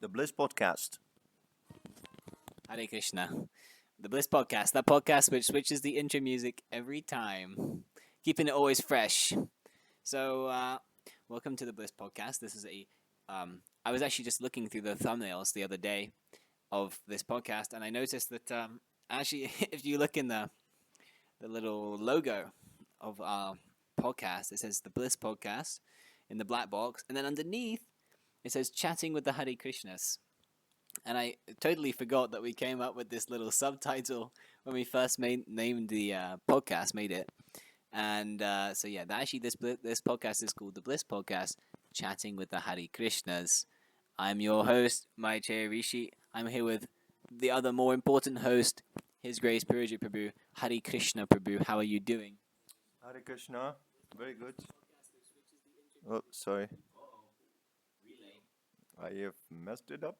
The Bliss Podcast. Hare Krishna. The Bliss Podcast. That podcast which switches the intro music every time. Keeping it always fresh. So, welcome to the Bliss Podcast. This is I was actually just looking through the thumbnails the other day of this podcast, and I noticed that, actually, if you look in the little logo of our podcast, it says the Bliss Podcast in the black box, and then underneath, it says chatting with the Hare Krishnas. And I totally forgot that we came up with this little subtitle when we first named the podcast, made it. And so yeah, this podcast is called the Bliss Podcast, chatting with the Hare Krishnas. I'm your host, Maiche Rishi. I'm here with the other more important host, His Grace Purajit Prabhu, Hare Krishna Prabhu. How are you doing? Hare Krishna. Very good. Oh, sorry. I have messed it up.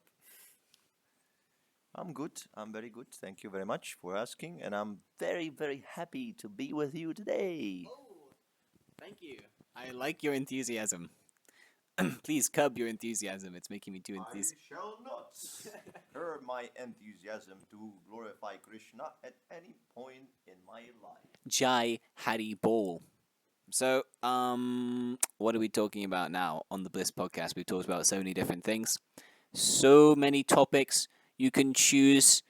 I'm good. I'm very good. Thank you very much for asking. And I'm very, very happy to be with you today. Oh, thank you. I like your enthusiasm. Please curb your enthusiasm. It's making me too enthusiastic. I shall not curb my enthusiasm to glorify Krishna at any point in my life. Jai Hari Bol. So, what are we talking about now on the Bliss Podcast? We've talked about so many different things, so many topics. You can choose.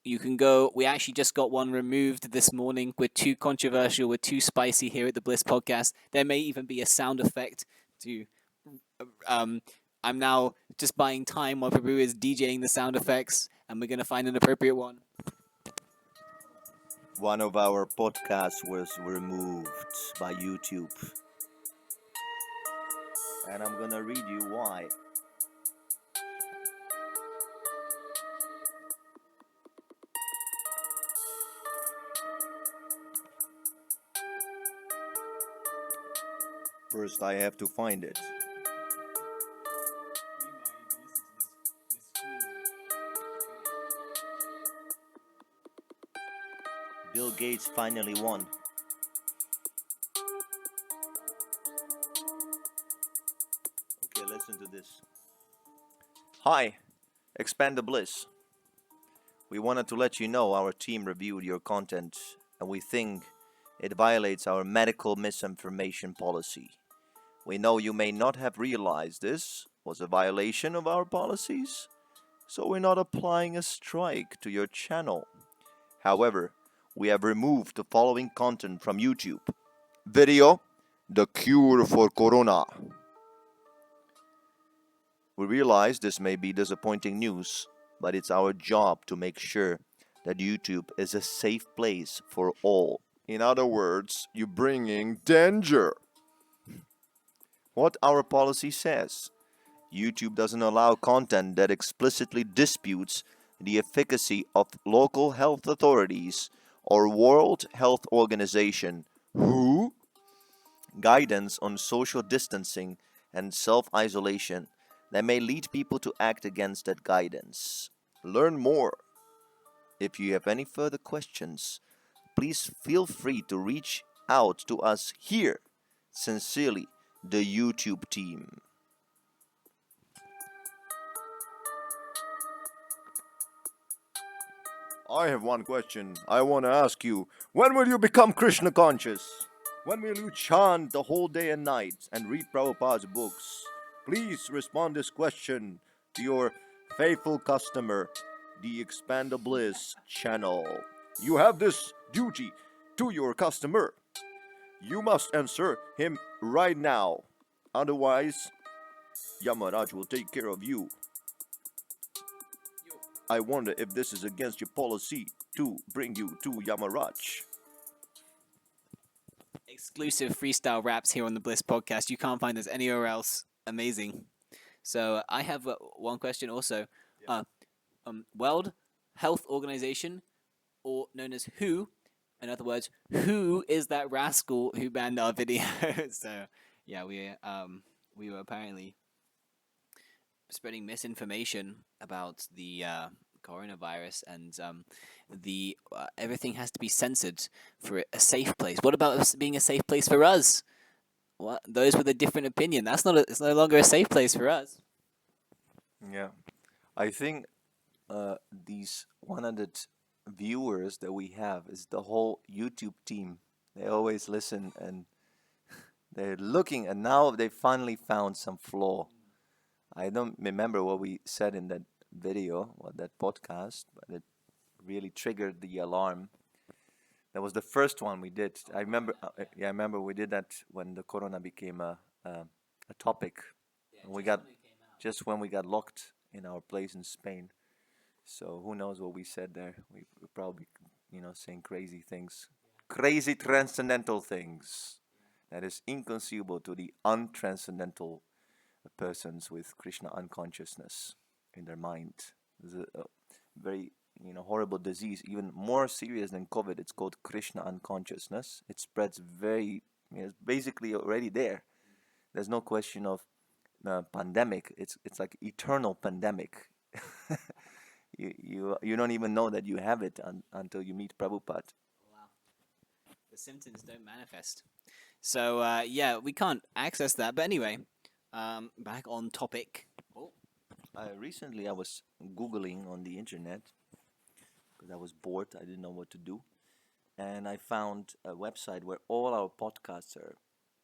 You can go. We actually just got one removed this morning. We're too controversial. We're too spicy here at the Bliss Podcast. There may even be a sound effect to. I'm now just buying time while Prabhu is DJing the sound effects, and we're gonna find an appropriate one. One of our podcasts was removed by YouTube. And I'm gonna read you why. First, I have to find it. Bill Gates finally won. Okay, listen to this. Hi, Expand the Bliss. We wanted to let you know our team reviewed your content and we think it violates our medical misinformation policy. We know you may not have realized this was a violation of our policies, so we're not applying a strike to your channel. However, we have removed the following content from YouTube. Video, The Cure for Corona. We realize this may be disappointing news, but it's our job to make sure that YouTube is a safe place for all. In other words, you're bringing danger. What our policy says. YouTube doesn't allow content that explicitly disputes the efficacy of local health authorities or World Health Organization, WHO, guidance on social distancing and self-isolation that may lead people to act against that guidance. Learn more. If you have any further questions, please feel free to reach out to us here. Sincerely, the YouTube team. I have one question. I want to ask you, when will you become Krishna conscious? When will you chant the whole day and night and read Prabhupada's books? Please respond this question to your faithful customer, the Expand the Bliss channel. You have this duty to your customer. You must answer him right now. Otherwise, Yamaraj will take care of you. I wonder if this is against your policy to bring you to Yamaraj. Exclusive freestyle raps here on the Bliss Podcast. You can't find this anywhere else. Amazing. So I have one question also. World Health Organization, or known as WHO. In other words, who is that rascal who banned our video? So yeah, we were apparently spreading misinformation about the coronavirus, and everything has to be censored for a safe place. What about us being a safe place for us? What, those with a different opinion? It's no longer a safe place for us. Yeah, I think these 100 viewers that we have is the whole YouTube team. They always listen and they're looking, and now they finally found some flaw. I don't remember what we said in that video or that podcast, but it really triggered the alarm. That was the first one we did. I remember, yeah, I remember we did that when the corona became a topic. And we got just when we got locked in our place in Spain. So who knows what we said there? We were probably, saying crazy things, crazy transcendental things that is inconceivable to the untranscendental persons with Krishna unconsciousness in their mind. There's a very horrible disease, even more serious than COVID. It's called Krishna unconsciousness. It spreads very, it's basically already there. There's no question of pandemic. It's like eternal pandemic. You don't even know that you have it until you meet Prabhupada. Wow. The symptoms don't manifest. So yeah, we can't access that. But anyway, back on topic. Oh. Recently, I was Googling on the internet because I was bored. I didn't know what to do. And I found a website where all our podcasts are.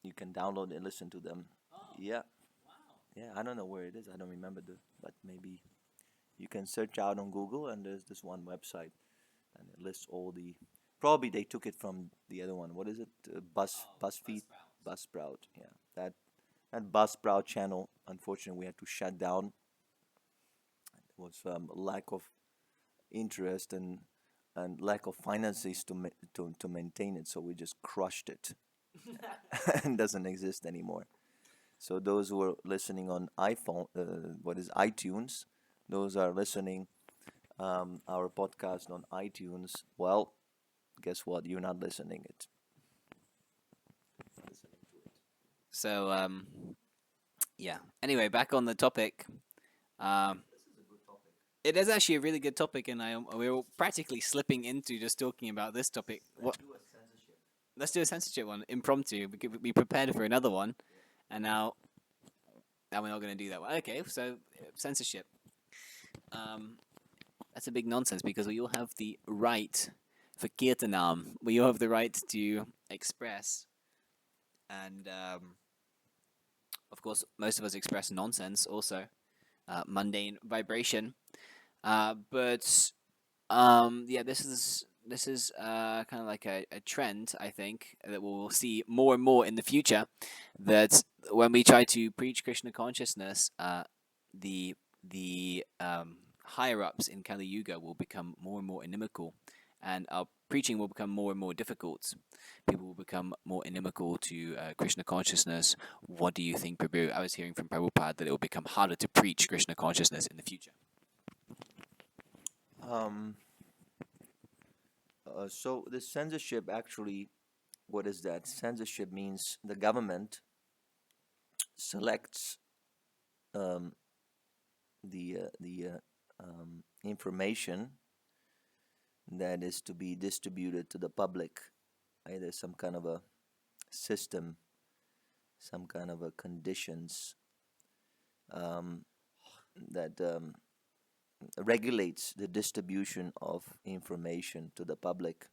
You can download and listen to them. Oh. Yeah. Wow. Yeah, I don't know where it is. I don't remember but maybe you can search out on Google and there's this one website and it lists all the. Probably they took it from the other one. What is it? BuzzFeed, Buzzsprout. Yeah, that Buzzsprout channel. Unfortunately, we had to shut down. It was lack of interest and lack of finances to maintain it. So we just crushed it and doesn't exist anymore. So those who are listening on iPhone, what is iTunes? Those are listening our podcast on iTunes. Well, guess what? You're not listening it. So yeah. Anyway, back on the topic. Um, it is actually a really good topic, and we're practically slipping into just talking about this topic. What? Let's do a censorship one, impromptu. We prepared for another one, and now we're not going to do that one. Okay, so censorship. That's a big nonsense because we all have the right for kirtanam. We all have the right to express, and of course, most of us express nonsense also, mundane vibration. But yeah, this is kind of like a trend, I think, that we'll see more and more in the future. That when we try to preach Krishna consciousness, the higher ups in Kali Yuga will become more and more inimical, and our preaching will become more and more difficult. People will become more inimical to Krishna consciousness. What do you think, Prabhu? I was hearing from Prabhupada that it will become harder to preach Krishna consciousness in the future. Um, so the censorship actually, what is that? Censorship means the government selects um, the information that is to be distributed to the public. Either some kind of a system, some kind of a conditions um, that regulates the distribution of information to the public.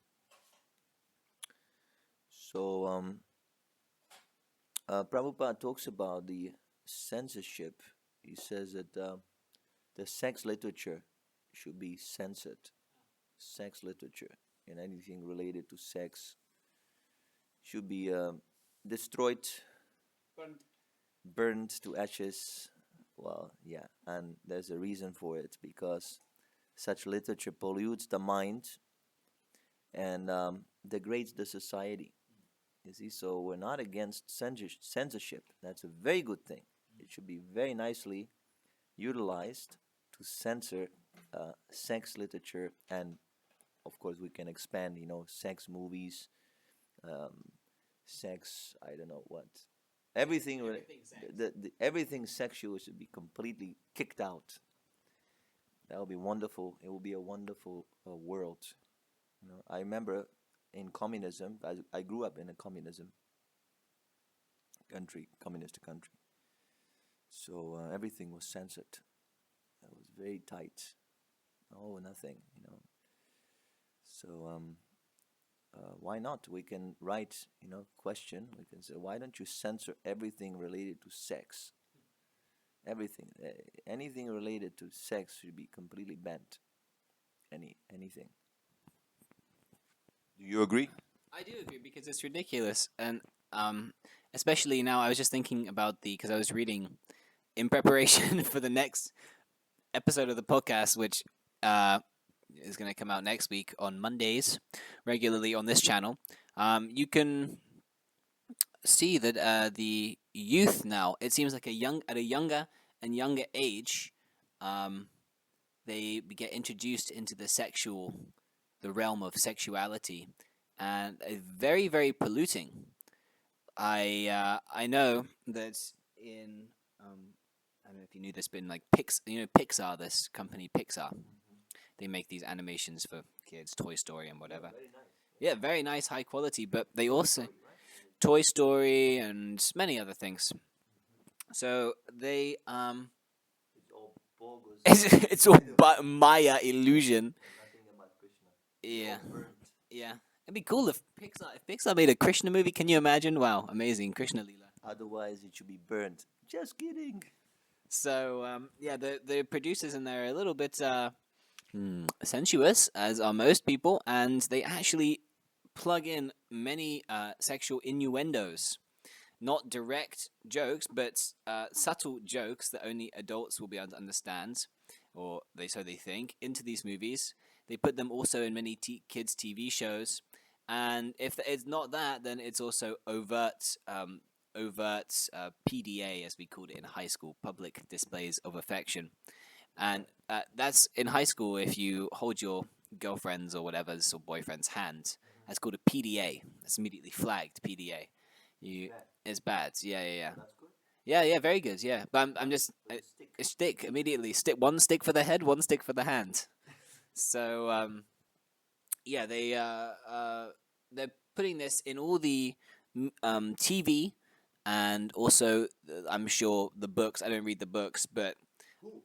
So Prabhupada talks about the censorship. He says that the sex literature should be censored. Sex literature and anything related to sex should be destroyed, burned to ashes. Well, yeah, and there's a reason for it because such literature pollutes the mind and degrades the society. You see, so we're not against censorship. That's a very good thing. It should be very nicely utilized to censor sex literature, and of course we can expand, sex movies, um, sex. I don't know what. Everything, everything sexual should be completely kicked out. That would be wonderful. It will be a wonderful world. I remember in communism. I grew up in a communism country, communist country. So everything was censored. It was very tight. Oh, nothing, you know. So why not? We can write, question. We can say, why don't you censor everything related to sex? Everything, anything related to sex should be completely banned. Anything. Do you agree? I do agree because it's ridiculous, and um, especially now. I was just thinking about because I was reading in preparation for the next episode of the podcast, which uh, is going to come out next week on Mondays, regularly on this channel. You can see that the youth now, it seems like at a younger and younger age, um, they get introduced into the realm of sexuality, and very very polluting. I know that in I don't know if you knew this, but in like Pixar, this company Pixar, they make these animations for kids, Toy Story and whatever. Yeah, very nice, high quality. But they also Toy Story and many other things. So they It's all bogus. it's all Maya illusion. Nothing about Krishna. Yeah, All burnt. yeah. It'd be cool if Pixar made a Krishna movie. Can you imagine? Wow, amazing Krishna Leela. Otherwise, it should be burnt. Just kidding. So yeah, the producers in there are a little bit sensuous, as are most people, and they actually plug in many sexual innuendos. Not direct jokes, but subtle jokes that only adults will be able to understand, or they think, into these movies. They put them also in many kids' TV shows, and if it's not that, then it's also overt PDA, as we called it in high school, public displays of affection, and that's in high school. If you hold your girlfriend's or whatever's or boyfriend's hand, that's called a PDA. That's immediately flagged PDA. You It's bad. Yeah, yeah, yeah. That's good. Yeah, yeah, very good. Yeah, but I'm just Stick. a stick immediately. One stick for the head, one stick for the hand. So yeah, they're putting this in all the TV and also I'm sure the books. I don't read the books, but Who?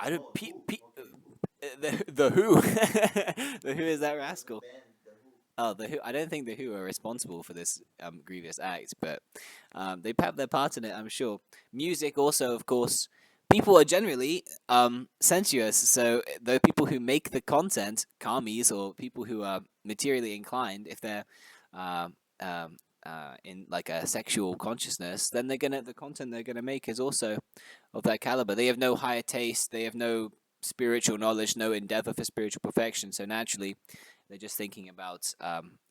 I don't. Oh, who? Okay, who? The Who, the Who is that rascal? Band, the Who. Oh, the Who. I don't think the Who are responsible for this grievous act, but they have their part in it, I'm sure. Music also, of course. People are generally sensuous, so the people who make the content, commies, or people who are materially inclined, if they're in like a sexual consciousness, then the content they're gonna make is also of that caliber. They have no higher taste. They have no spiritual knowledge, no endeavor for spiritual perfection. So naturally, they're just thinking about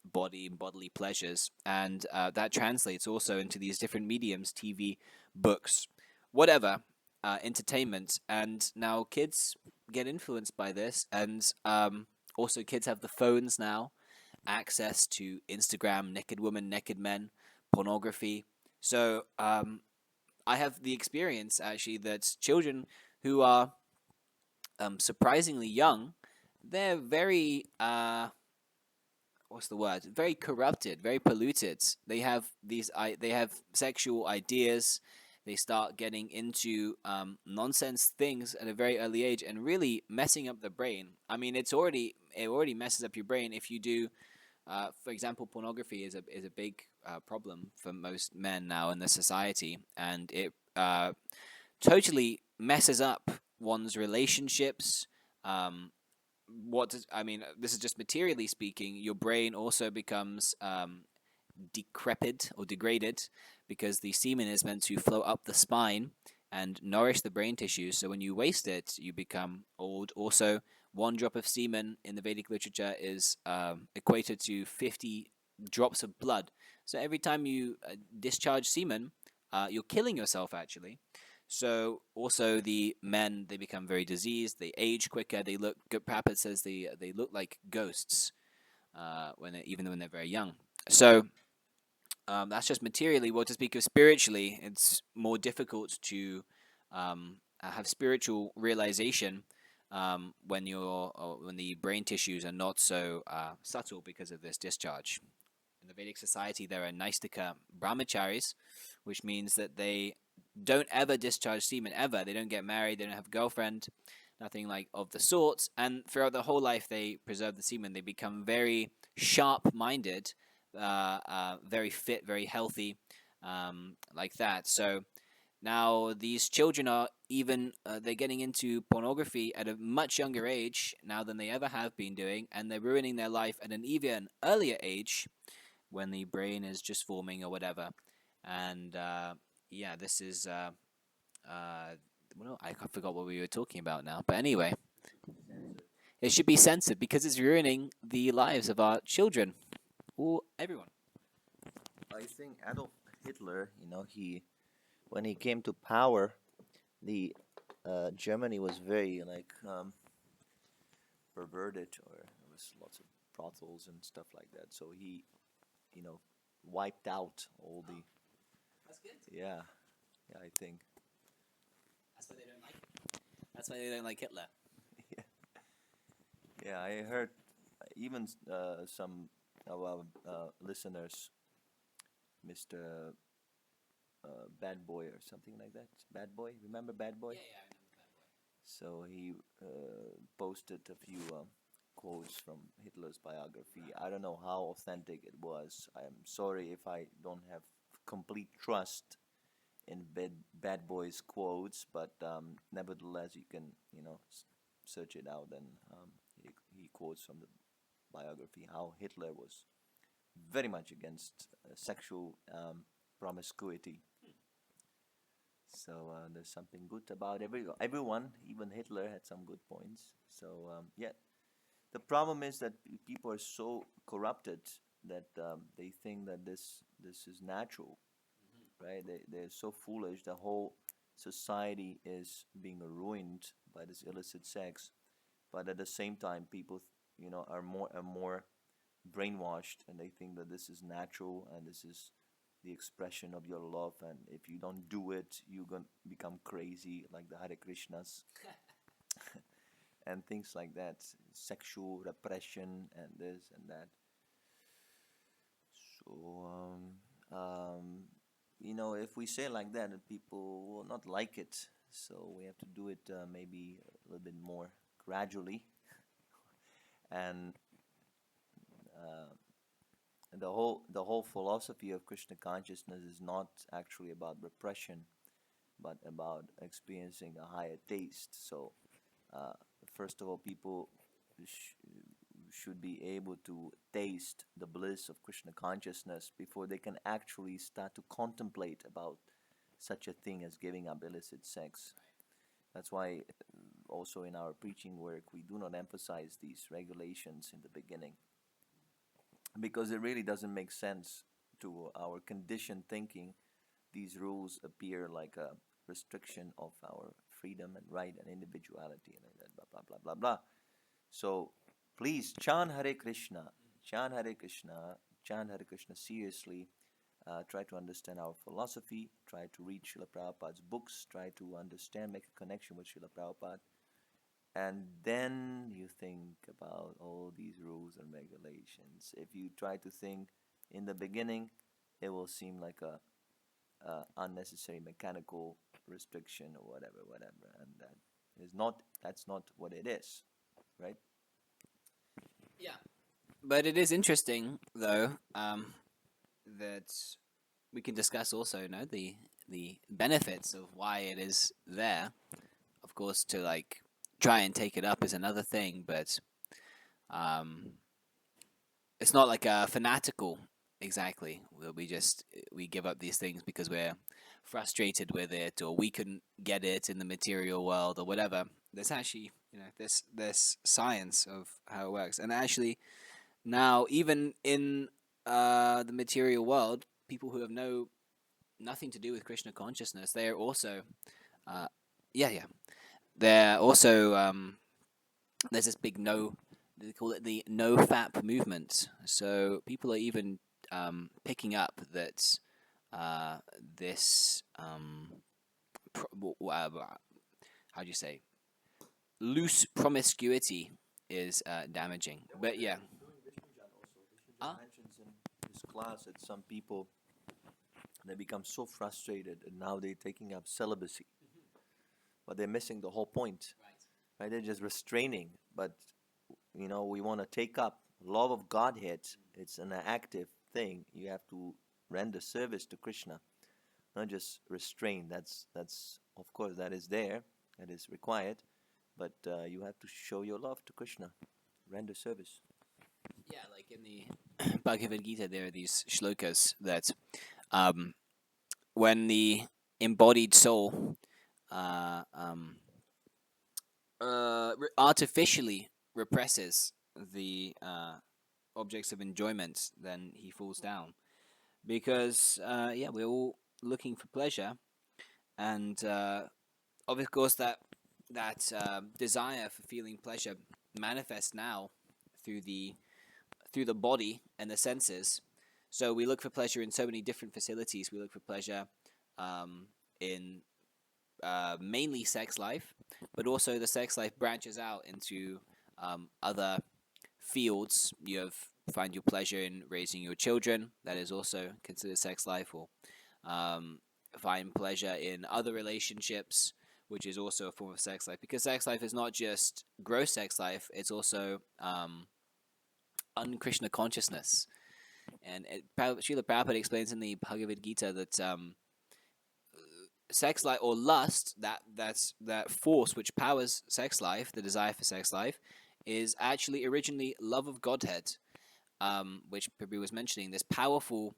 body and bodily pleasures, and that translates also into these different mediums: TV, books, whatever, entertainment. And now kids get influenced by this, and also kids have the phones now, access to Instagram, naked women, naked men, pornography. So I have the experience actually that children who are surprisingly young, they're very what's the word? Very corrupted, very polluted. They have sexual ideas. They start getting into nonsense things at a very early age and really messing up the brain. I mean, it already messes up your brain if you do. For example, pornography is a big problem for most men now in the society, and it totally messes up one's relationships. I mean? This is just materially speaking. Your brain also becomes decrepit or degraded because the semen is meant to flow up the spine and nourish the brain tissue. So when you waste it, you become old. Also, one drop of semen in the Vedic literature is equated to 50 drops of blood. So every time you discharge semen, you're killing yourself actually. So also the men, they become very diseased. They age quicker. They look. Papert says they look like ghosts even when they're very young. So that's just materially. Well, to speak of spiritually, it's more difficult to have spiritual realization when the brain tissues are not so subtle because of this discharge. In the Vedic society, there are Naistika brahmacharis, which means that they don't ever discharge semen ever. They don't get married. They don't have a girlfriend, nothing like of the sort. And throughout their whole life, they preserve the semen. They become very sharp-minded, very fit, very healthy, like that. So now these children are even they're getting into pornography at a much younger age now than they ever have been doing, and they're ruining their life at an even earlier age when the brain is just forming or whatever. And yeah, this is well, I forgot what we were talking about now. But anyway, it should be censored because it's ruining the lives of our children or everyone. I think Adolf Hitler, he when he came to power, the Germany was very perverted, or there was lots of brothels and stuff like that. So he, you know, wiped out all the. That's good. Yeah, yeah, I think. That's why they don't like it. That's why they don't like Hitler. Yeah, yeah, I heard even some of our listeners, Mr. Bad Boy or something like that. Bad Boy, remember Bad Boy? Yeah, I remember Bad Boy. So he posted a few quotes from Hitler's biography. I don't know how authentic it was. I'm sorry if I don't have complete trust in Bad Boy's quotes, but nevertheless, you can search it out, and he quotes from the biography how Hitler was very much against sexual promiscuity. So there's something good about everyone. Even Hitler had some good points. So yeah, the problem is that people are so corrupted that they think that this is natural, right? They're so foolish. The whole society is being ruined by this illicit sex, but at the same time, people are more and more brainwashed, and they think that this is natural and this is the expression of your love, and if you don't do it, you're going to become crazy, like the Hare Krishnas and things like that, sexual repression and this and that. So if we say like that, people will not like it, so we have to do it maybe a little bit more gradually. And uh, the whole philosophy of Krishna consciousness is not actually about repression, but about experiencing a higher taste. So, uh, first of all, people sh- should be able to taste the bliss of Krishna consciousness before they can actually start to contemplate about such a thing as giving up illicit sex. That's why also in our preaching work we do not emphasize these regulations in the beginning, because it really doesn't make sense to our conditioned thinking. These rules appear like a restriction of our freedom and right and individuality and blah blah blah blah blah. So please chant Hare Krishna, chant Hare Krishna, chant Hare Krishna seriously. Try to understand our philosophy, try to read Srila Prabhupada's books, try to understand, make a connection with Srila Prabhupada, and then you think about all these rules and regulations. If you try to think in the beginning, it will seem like a unnecessary mechanical restriction or whatever, and that's not what it is, right? Yeah, but it is interesting though that we can discuss also, the benefits of why it is there. Of course, to like try and take it up is another thing, but um, it's not like a fanatical exactly. We give up these things because we're frustrated with it, or we couldn't get it in the material world, or whatever. There's actually this science of how it works, and actually now even in the material world, people who have nothing to do with Krishna consciousness, they are also uh, yeah, they're also there's this big no, they call it the no fap movement. So people are even picking up that this how do you say, loose promiscuity is damaging. But yeah, Vishnujan ah, mentions in his class that some people They become so frustrated, and now they're taking up celibacy, but they're missing the whole point, right? They're just restraining, but we want to take up love of Godhead. It's an active thing. You have to render service to Krishna, not just restrain. That's of course that is there, that is required, but you have to show your love to Krishna, render service. Yeah, like in the Bhagavad Gita, there are these shlokas that when the embodied soul artificially represses the objects of enjoyment, then he falls down. Because, yeah, we're all looking for pleasure, and of course that desire for feeling pleasure manifests now through the body and the senses. So we look for pleasure in so many different facilities. We look for pleasure in mainly sex life, but also the sex life branches out into other fields. Find your pleasure in raising your children. That is also considered sex life. Or find pleasure in other relationships, which is also a form of sex life. Because sex life is not just gross sex life; it's also un-Krishna consciousness. And Srila Prabhupada explains in the Bhagavad Gita that sex life or lust, that force which powers sex life, the desire for sex life, is actually originally love of Godhead, which Prabhu was mentioning. This powerful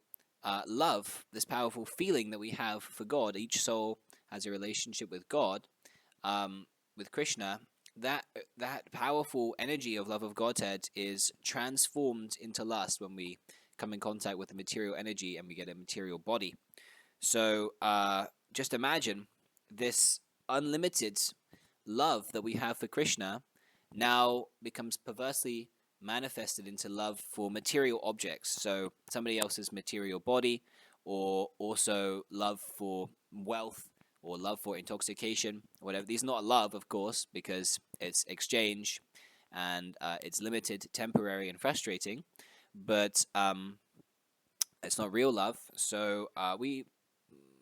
love, this powerful feeling that we have for God. Each soul has a relationship with God, with Krishna. That powerful energy of love of Godhead is transformed into lust when we come in contact with the material energy and we get a material body. So just imagine this unlimited love that we have for Krishna now becomes perversely manifested into love for material objects. So somebody else's material body, or also love for wealth, or love for intoxication, whatever. These are not love, of course, because it's exchange and it's limited, temporary, and frustrating. But it's not real love. So we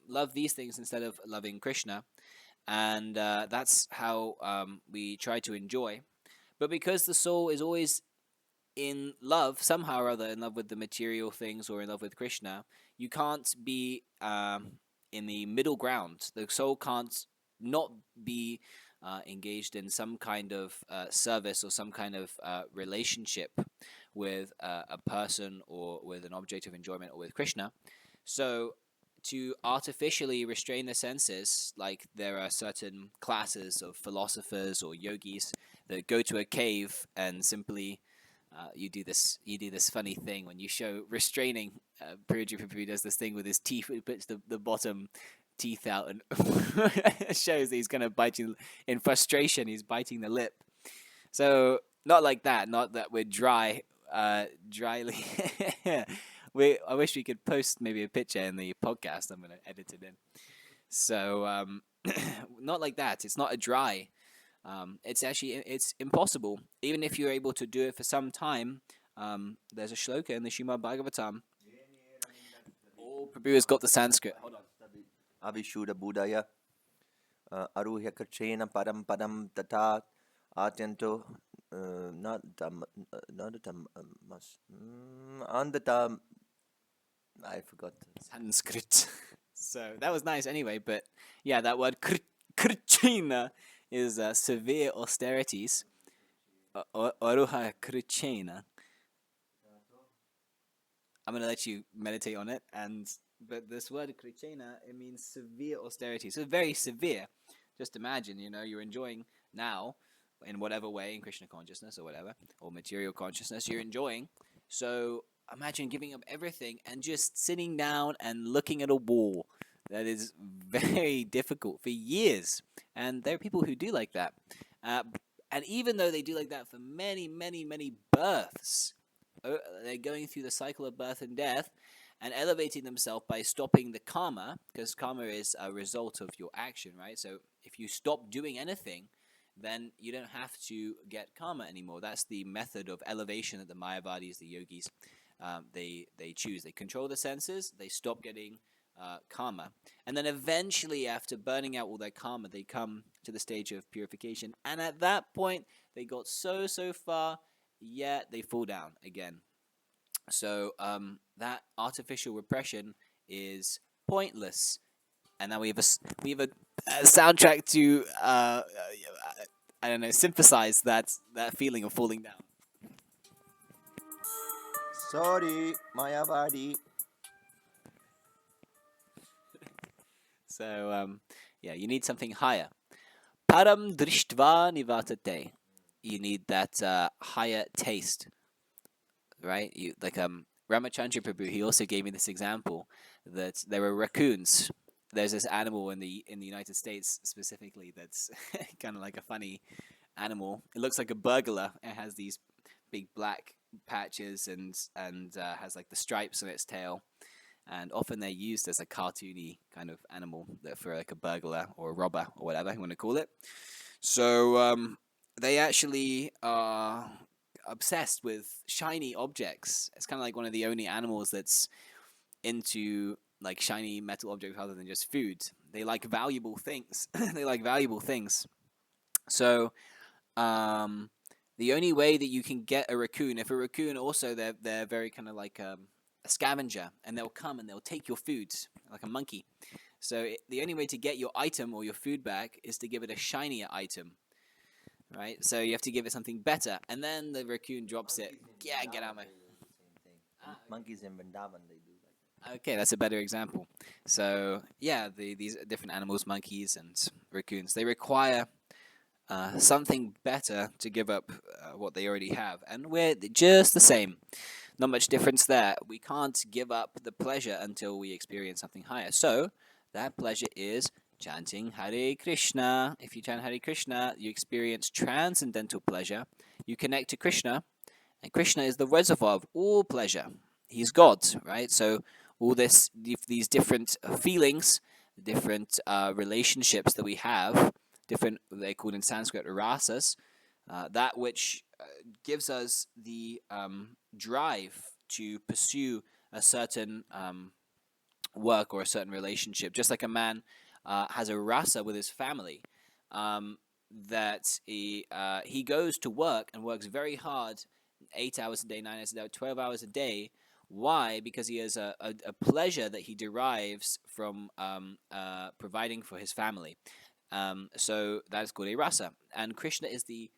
love these things instead of loving Krishna, and that's how we try to enjoy. But because the soul is always in love, somehow or other, in love with the material things or in love with Krishna, you can't be in the middle ground. The soul can't not be engaged in some kind of service or some kind of relationship with a person or with an object of enjoyment or with Krishna. So to artificially restrain the senses, like there are certain classes of philosophers or yogis that go to a cave and simply you do this funny thing when you show restraining. Prabhu does this thing with his teeth. He puts the bottom teeth out and shows that he's going to bite you in frustration. He's biting the lip. So not like that. Not that we're dryly. I wish we could post maybe a picture in the podcast. I'm going to edit it in. So not like that. It's not a dry. It's impossible. Even if you're able to do it for some time, there's a shloka in the Srimad Bhagavatam. Oh, Prabhu has got the Sanskrit. Hold on. Avishuddha Buddhaya Aruhya Kachena Padam Padam Tata Atyanto Andata. I forgot. Sanskrit. So that was nice anyway, but yeah, that word krichena is severe austerities. Aruha krichena. I'm going to let you meditate on it, but this word krichena, it means severe austerity. So very severe. Just imagine, you're enjoying now in whatever way, in Krishna consciousness or whatever, or material consciousness, you're enjoying. So imagine giving up everything and just sitting down and looking at a wall. That is very difficult for years. And there are people who do like that. And even though they do like that for many, many, many births, they're going through the cycle of birth and death and elevating themselves by stopping the karma, because karma is a result of your action, right? So if you stop doing anything, then you don't have to get karma anymore. That's the method of elevation that the Mayavadis, the yogis, they choose. They control the senses. They stop getting karma. And then eventually, after burning out all their karma, they come to the stage of purification. And at that point, they got so far, yet they fall down again. So that artificial repression is pointless. And now we have a soundtrack to I don't know, synthesize that feeling of falling down. Sorry, Mayavadi. So yeah, you need something higher. Param drishtva nivatate. You need that higher taste, right? You like Ramachandra Prabhu. He also gave me this example that there are raccoons. There's this animal in the United States specifically that's kind of like a funny animal. It looks like a burglar. It has these big black patches and has like the stripes on its tail. And often they're used as a cartoony kind of animal that for like a burglar or a robber or whatever you want to call it. So they actually are obsessed with shiny objects. It's kind of like one of the only animals that's into like shiny metal objects other than just food. They like valuable things. They like valuable things. So the only way that you can get a raccoon, if a raccoon also they're very kind of like a scavenger, and they'll come and they'll take your food like a monkey. So the only way to get your item or your food back is to give it a shinier item, right? So you have to give it something better, and then the raccoon drops it. Yeah, get out of my. Monkeys in Vrindavan, they do like Okay, that's a better example. So yeah, these different animals, monkeys and raccoons, they require something better to give up what they already have, and we're just the same. Not much difference there. We can't give up the pleasure until we experience something higher. So that pleasure is chanting Hare Krishna. If you chant Hare Krishna, you experience transcendental pleasure. You connect to Krishna, and Krishna is the reservoir of all pleasure. He's God, right? So all these different feelings, different relationships that we have, different, they called in Sanskrit rasas, that which gives us the drive to pursue a certain work or a certain relationship. Just like a man has a rasa with his family, that he goes to work and works very hard, 8 hours a day, 9 hours a day, 12 hours a day. Why? Because he has a pleasure that he derives from providing for his family. So that is called a rasa. And Krishna is the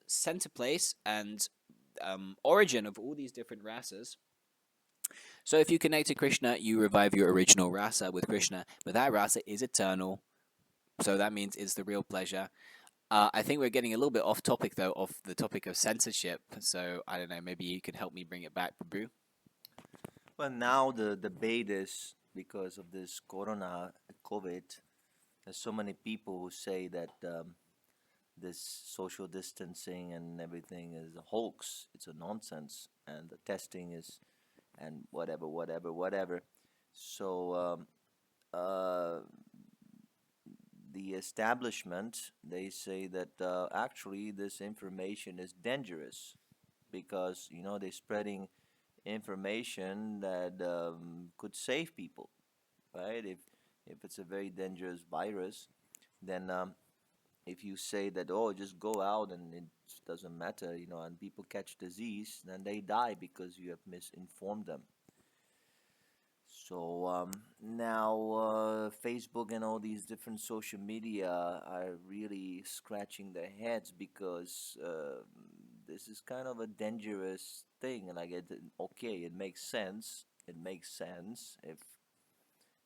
center place and origin of all these different rasas. So if you connect to Krishna, you revive your original rasa with Krishna, but that rasa is eternal. So that means it's the real pleasure. I think we're getting a little bit off topic though, off the topic of censorship. So I don't know, maybe you could help me bring it back, Prabhu. Well, now the debate is because of this Corona, COVID. There's so many people who say that this social distancing and everything is a hoax. It's a nonsense, and the testing is, and whatever. So the establishment, they say that actually this information is dangerous because they're spreading information that could save people, right? If it's a very dangerous virus, then if you say that, oh, just go out and it doesn't matter, and people catch disease, then they die because you have misinformed them. So now Facebook and all these different social media are really scratching their heads because this is kind of a dangerous thing. And okay, it makes sense. It makes sense if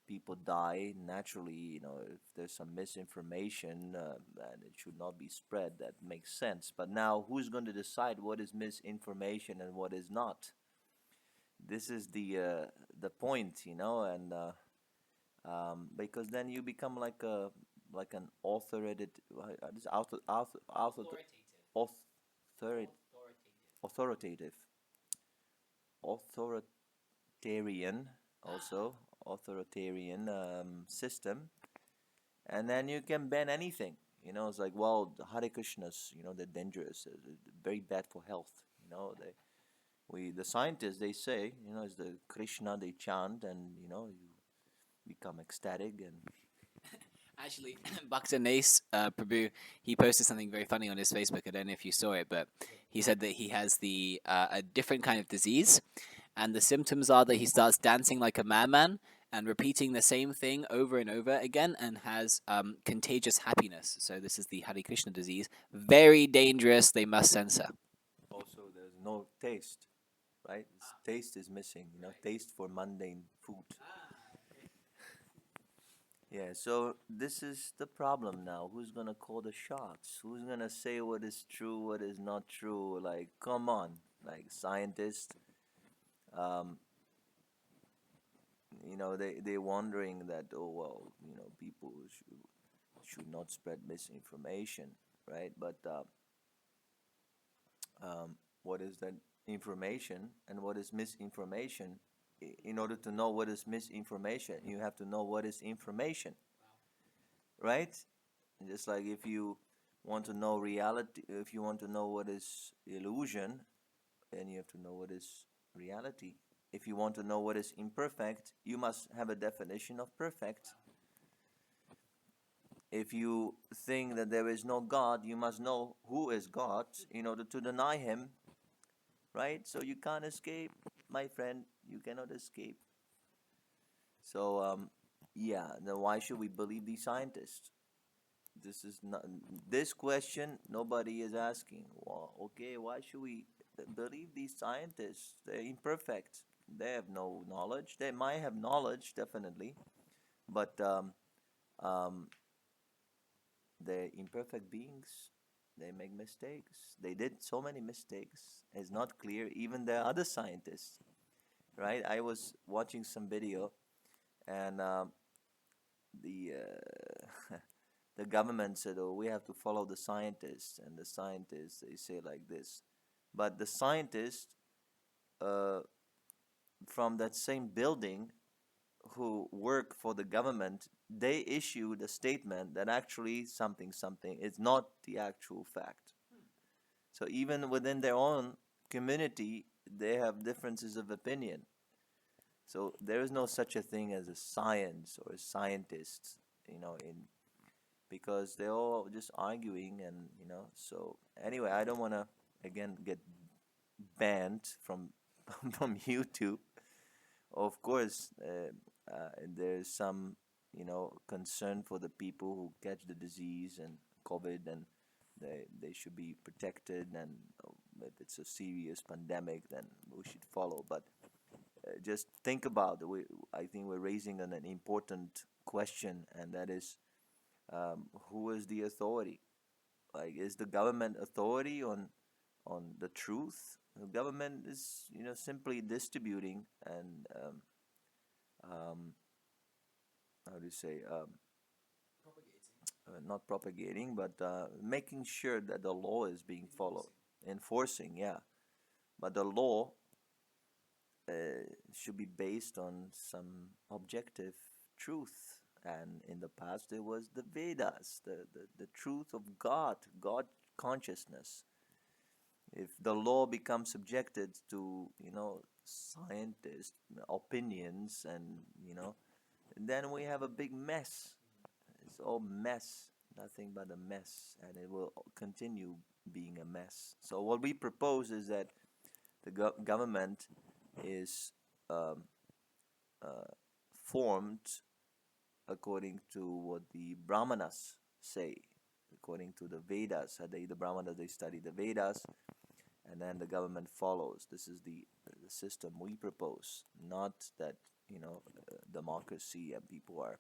people die naturally. If there's some misinformation and it should not be spread, that makes sense. But now, who's going to decide what is misinformation and what is not? This is the point, and because then you become like an authoritative, authoritative, authoritative, authoritarian, also authoritarian system, and then you can ban anything. It's like, well, the Hare Krishnas, they're dangerous, very bad for health. The scientists, they say, it's the Krishna they chant, and become ecstatic and Actually, Bhakta Nace Prabhu, he posted something very funny on his Facebook. I don't know if you saw it, but he said that he has the a different kind of disease, and the symptoms are that he starts dancing like a madman and repeating the same thing over and over again, and has contagious happiness. So this is the Hare Krishna disease. Very dangerous. They must censor. also there's no taste, right? Taste is missing, taste for mundane food. Yeah, so this is the problem now. Who's gonna call the shots? Who's gonna say what is true, what is not true? Like, come on, like scientists, um, they wondering that, oh well, people should not spread misinformation, right? But what is that information and what is misinformation? In order to know what is misinformation, you have to know what is information, right? Just like if you want to know reality, if you want to know what is illusion, then you have to know what is reality. If you want to know what is imperfect, you must have a definition of perfect. If you think that there is no God, you must know who is God in order to deny him, right? So you can't escape, my friend. You cannot escape. So, yeah, then why should we believe these scientists? This is not this question nobody is asking. Well, okay, why should we believe these scientists? They're imperfect. They have no knowledge. They might have knowledge, definitely, but um, they're imperfect beings. They make mistakes. They did so many mistakes. It's not clear. Even the other scientists, right? I was watching some video, and the the government said, "Oh, we have to follow the scientists," and the scientists they say like this, but the scientists uh, from that same building who work for the government, they issued a statement that actually something is not the actual fact. So even within their own community, they have differences of opinion. So there is no such a thing as a science or a scientist, in because they're all just arguing and so anyway, I don't want to again get banned from from YouTube. Of course, there's some concern for the people who catch the disease and COVID, and they should be protected, and if it's a serious pandemic then we should follow. But just think about it. I think we're raising an important question, and that is, who is the authority? Like, is the government authority on the truth? The government is, simply distributing and um, how do you say, not propagating, but making sure that the law is being followed, enforcing, yeah. But the law should be based on some objective truth. And in the past, it was the Vedas, the truth of God consciousness. If the law becomes subjected to, scientist opinions, and, then we have a big mess. It's all mess, nothing but a mess, and it will continue being a mess. So what we propose is that the government is um, uh, formed according to what the Brahmanas say, according to the Vedas. The Brahmanas, they study the Vedas, and then the government follows. This is the system we propose, not that democracy and people are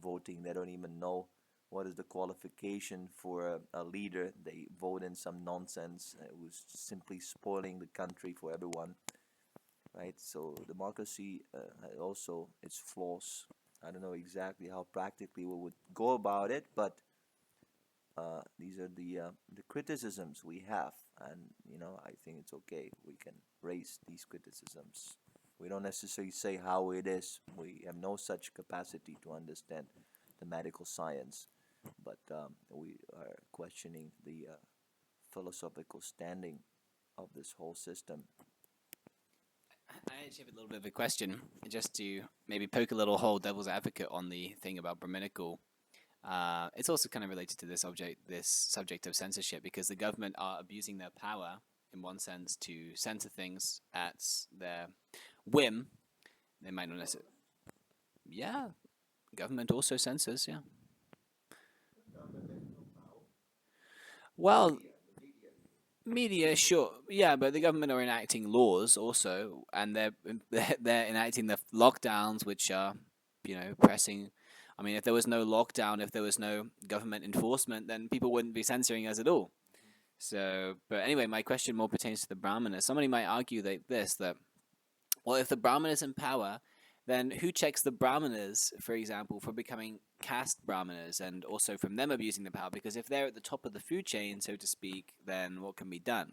voting. They don't even know what is the qualification for a leader. They vote in some nonsense. It was simply spoiling the country for everyone, right? So democracy also its flaws. I don't know exactly how practically we would go about it, but these are the criticisms we have, and I think it's okay. We can raise these criticisms. We don't necessarily say how it is. We have no such capacity to understand the medical science, but we are questioning the philosophical standing of this whole system. actually have a little bit of a question, just to maybe poke a little hole, devil's advocate on the thing about Brahminical. It's also kind of related to this subject of censorship, because the government are abusing their power in one sense to censor things at their whim. They might not necessarily. Yeah, government also censors. Yeah. Well, media, sure, yeah, but the government are enacting laws also, and they're enacting the lockdowns, which are, pressing. I mean, if there was no lockdown, if there was no government enforcement, then people wouldn't be censoring us at all. So, but anyway, my question more pertains to the brahmanas. Somebody might argue that well, if the brahman is in power, then who checks the brahmanas, for example, for becoming caste brahmanas, and also from them abusing the power? Because if they're at the top of the food chain, so to speak, then what can be done?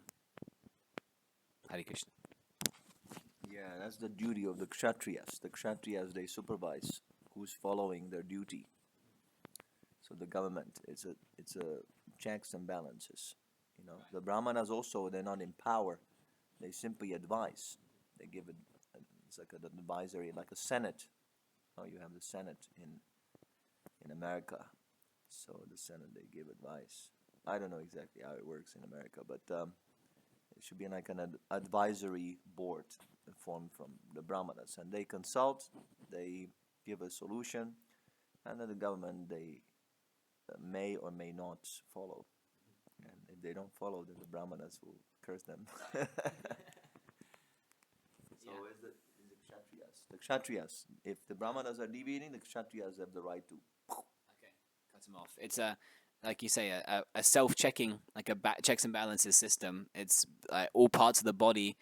Hare Krishna. Yeah, that's the duty of the kshatriyas. The kshatriyas, they supervise who's following their duty. So the government, it's a checks and balances. The brahmanas also, they're not in power. They simply advise. They give it. It's like an advisory, like a senate. Oh, you have the senate in America. So the senate, they give advice. I don't know exactly how it works in America, but it should be like an advisory board formed from the brahmanas, and they consult. They give a solution, and then the government, they may or may not follow. And if they don't follow, then the brahmanas will curse them. So is the kshatriyas. The kshatriyas. If the brahmanas are deviating, the kshatriyas have the right to. Okay, cut them off. It's like you say, a self-checking, like a checks and balances system. It's all parts of the body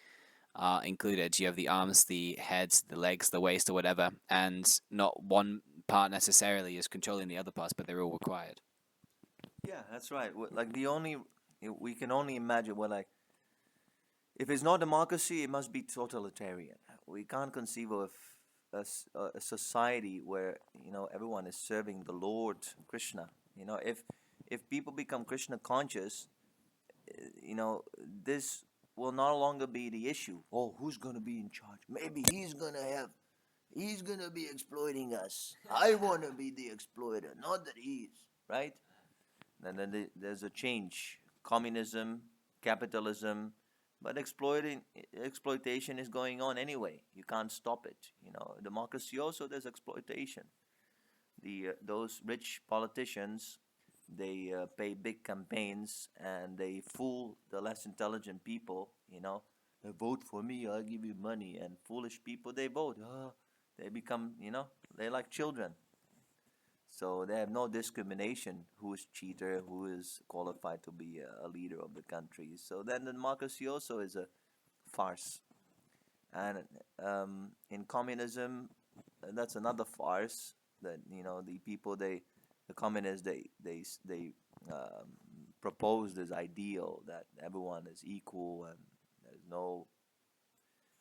are included. You have the arms, the head, the legs, the waist, or whatever, and not one part necessarily is controlling the other parts, but they're all required. Yeah, that's right. Like we can only imagine like, if it's not democracy, it must be totalitarian. We can't conceive of a society where everyone is serving the Lord Krishna. If people become Krishna conscious, this will no longer be the issue. Oh, who's going to be in charge? Maybe he's going to be exploiting us. I want to be the exploiter, not that he is, right? And then there's a change. Communism, capitalism, but exploitation is going on anyway. You can't stop it. Democracy also, there's exploitation. Those rich politicians, they pay big campaigns and they fool the less intelligent people. Vote for me, I'll give you money. And foolish people, they vote. They become, they're like children. So they have no discrimination who is cheater, who is qualified to be a leader of the country. So then the democracy also is a farce. And in communism, that's another farce. That the people, the communists, they propose this ideal that everyone is equal and there's no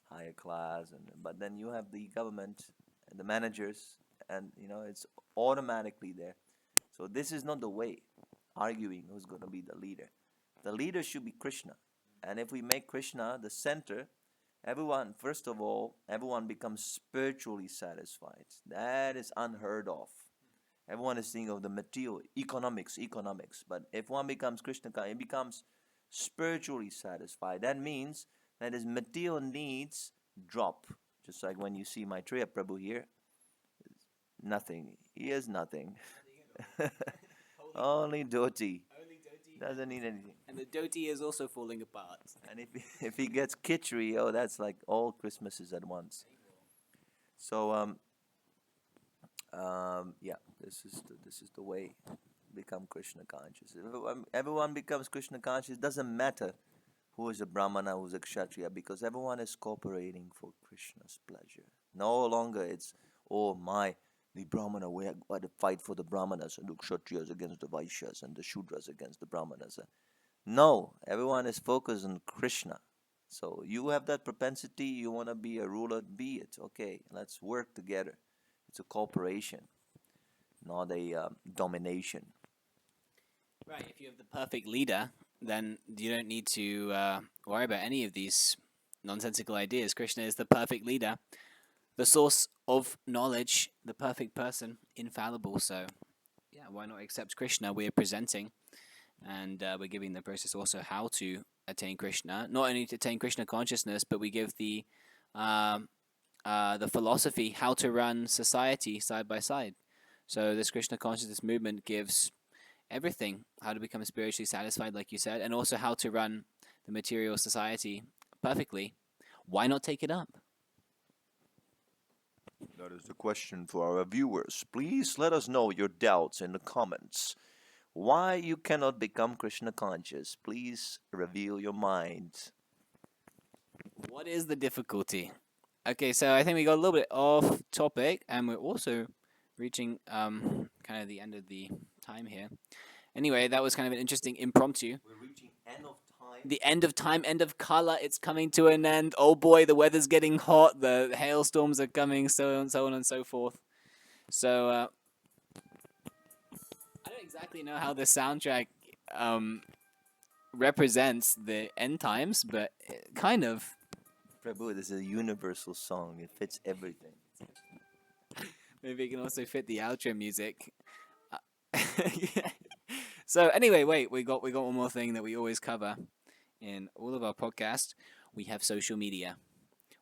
higher class. But then you have the government and the managers, and it's automatically there. So this is not the way, arguing who's going to be the leader. The leader should be Krishna. And if we make Krishna the center, first of all, everyone becomes spiritually satisfied. That is unheard of. Everyone is thinking of the material, economics. But if one becomes Krishna, it becomes spiritually satisfied. That means that his material needs drop. Just like when you see Maitreya Prabhu here, nothing. He has nothing. Only dhoti. Doesn't need anything. And the dhoti is also falling apart. And if he gets khichdi, oh, that's like all Christmases at once. So yeah, this is the way. Become Krishna conscious. If everyone becomes Krishna conscious, it doesn't matter who is a Brahmana, who is a Kshatriya, because everyone is cooperating for Krishna's pleasure. No longer it's, oh my, the Brahmana, we have to fight for the Brahmanas, and the Kshatriyas against the Vaishyas, and the Shudras against the Brahmanas. No, everyone is focused on Krishna. So you have that propensity, you want to be a ruler, be it. Okay, let's work together. It's a cooperation, not a domination. Right, if you have the perfect leader, then you don't need to worry about any of these nonsensical ideas. Krishna is the perfect leader, the source of knowledge, the perfect person, infallible. So, yeah, why not accept Krishna? We're presenting, and we're giving the process also how to attain Krishna. Not only to attain Krishna consciousness, but we give um, the philosophy how to run society side by side. So this Krishna consciousness movement gives everything: how to become spiritually satisfied, like you said, and also how to run the material society perfectly. Why not take it up? That is the question for our viewers. Please let us know your doubts in the comments. Why you cannot become Krishna conscious? Please reveal your mind. What is the difficulty? Okay, so I think we got a little bit off topic, and we're also reaching kind of the end of the time here. Anyway, that was kind of an interesting impromptu. We're reaching end of time. The end of time, end of color. It's coming to an end. Oh boy, the weather's getting hot. The hailstorms are coming, so on and so forth. So I don't exactly know how the soundtrack um, represents the end times, but kind of. Prabhu, this is a universal song. It fits everything. Maybe it can also fit the outro music. So anyway, wait, we got one more thing that we always cover in all of our podcasts. We have social media.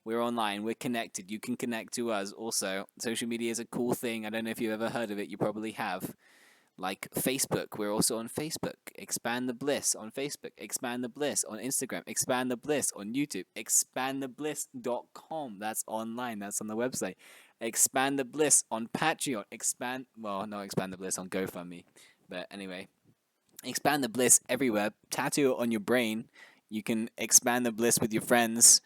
We're online. We're connected. You can connect to us also. Social media is a cool thing. I don't know if you've ever heard of it. You probably have. Like Facebook. We're also on Facebook. Expand the Bliss on Facebook. Expand the Bliss on Instagram. Expand the Bliss on YouTube. Expandthebliss.com. That's online. That's on the website. Expand the Bliss on Patreon. Expand the Bliss on GoFundMe. But anyway, expand the bliss everywhere. Tattoo it on your brain. You can expand the bliss with your friends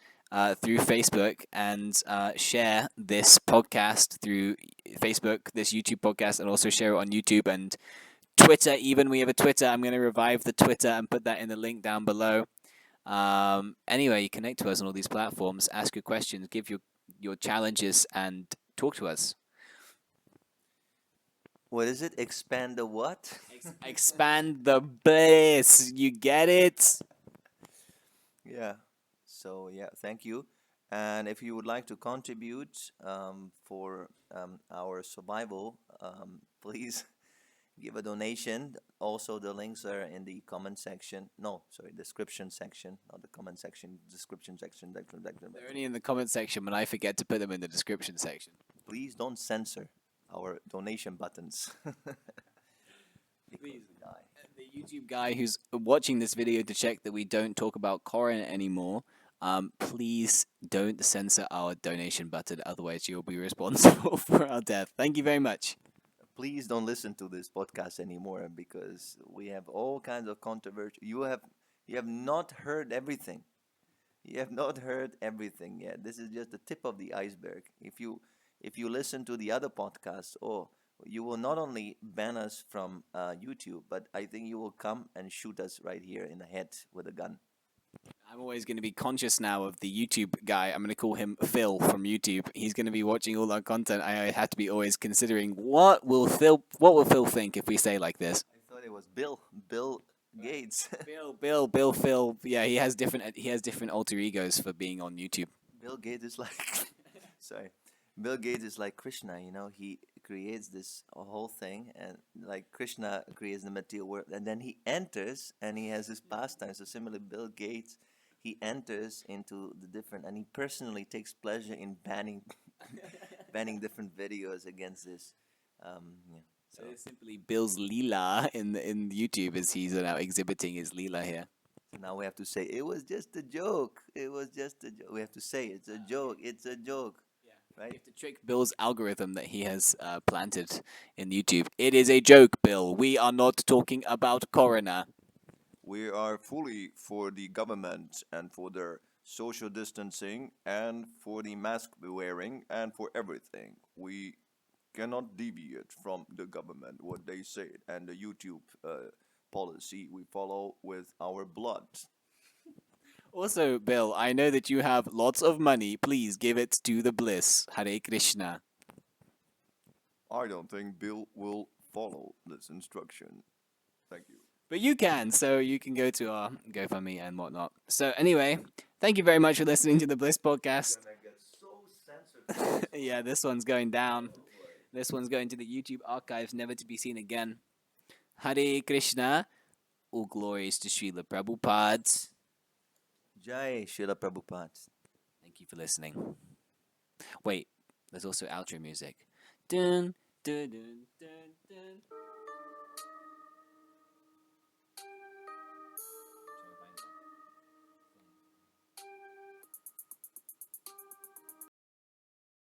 through Facebook and share this podcast through Facebook, this YouTube podcast, and also share it on YouTube and Twitter. Even we have a Twitter. I'm going to revive the Twitter and put that in the link down below. Anyway, you connect to us on all these platforms, ask your questions, give your challenges, and talk to us. What is it? Expand the what? Expand the bliss. You get it? Yeah. So yeah, thank you. And if you would like to contribute for our survival, please give a donation. Also, the links are in the comment section. No, sorry, description section, not the comment section. Description section. They're only in the comment section, but I forget to put them in the description section. Please don't censor our donation buttons. Please. The YouTube guy who's watching this video to check that we don't talk about Corin anymore, please don't censor our donation button, otherwise you'll be responsible for our death. Thank you very much. Please don't listen to this podcast anymore because we have all kinds of controversy. You have not heard everything. You have not heard everything yet. This is just the tip of the iceberg. If you listen to the other podcasts, you will not only ban us from YouTube, but I think you will come and shoot us right here in the head with a gun. I'm always going to be conscious now of the YouTube guy. I'm going to call him Phil from YouTube. He's going to be watching all our content. I have to be always considering what will Phil think if we say like this. I thought it was Bill Gates. Phil. Yeah, he has different alter egos for being on YouTube. Bill Gates is like, sorry, Bill Gates is like Krishna. He creates this whole thing, and like Krishna creates the material world, and then he enters and he has his pastimes. So similarly, Bill Gates, he enters into the different, and he personally takes pleasure in banning different videos against this. Yeah. So it's simply Bill's Leela in YouTube as he's now exhibiting his Leela here. So now we have to say it was just a joke. It was just a joke. We have to say it's a joke. It's a joke. Right? You have to trick Bill's algorithm that he has planted in YouTube. It is a joke, Bill. We are not talking about Corona. We are fully for the government and for their social distancing and for the mask wearing and for everything. We cannot deviate from the government, what they say, and the YouTube policy we follow with our blood. Also, Bill, I know that you have lots of money. Please give it to the bliss. Hare Krishna. I don't think Bill will follow this instruction. Thank you. But you can, so you can go to our GoFundMe and whatnot. So anyway, Thank you very much for listening to the Bliss Podcast. Gonna get so censored. Yeah, this one's going down. This one's going to the YouTube archives, never to be seen again. Hare Krishna. All glories to Srila Prabhupada. Jai Srila Prabhupada. Thank you for listening. Wait, there's also outro music. Dun, dun, dun, dun, dun.